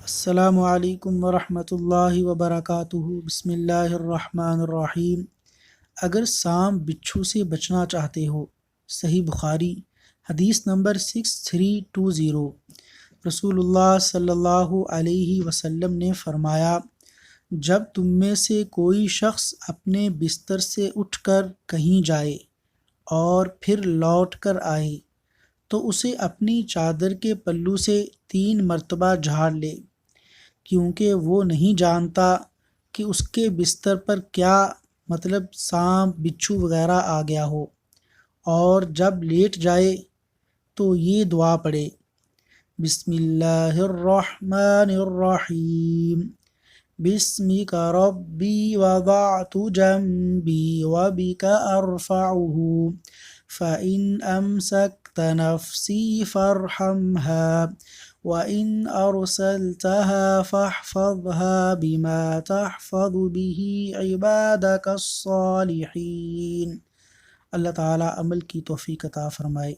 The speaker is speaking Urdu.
السلام علیکم ورحمۃ اللہ وبرکاتہ۔ بسم اللہ الرحمن الرحیم۔ اگر سانپ بچھو سے بچنا چاہتے ہو، صحیح بخاری حدیث نمبر 6320۔ رسول اللہ صلی اللہ علیہ وسلم نے فرمایا، جب تم میں سے کوئی شخص اپنے بستر سے اٹھ کر کہیں جائے اور پھر لوٹ کر آئے تو اسے اپنی چادر کے پلو سے 3 مرتبہ جھاڑ لے، کیونکہ وہ نہیں جانتا کہ اس کے بستر پر کیا سانپ بچھو وغیرہ آ گیا ہو۔ اور جب لیٹ جائے تو یہ دعا پڑھے، بسم اللہ الرحمن الرحیم، بسمک ربی وضعت جنبی وبک ارفعہ فإن أمسكت نفسي فارحمها وإن أرسلتها فاحفظها بما تحفظ به عبادك الصالحين۔ اللہ تعالیٰ عمل کی توفیق عطا فرمائے۔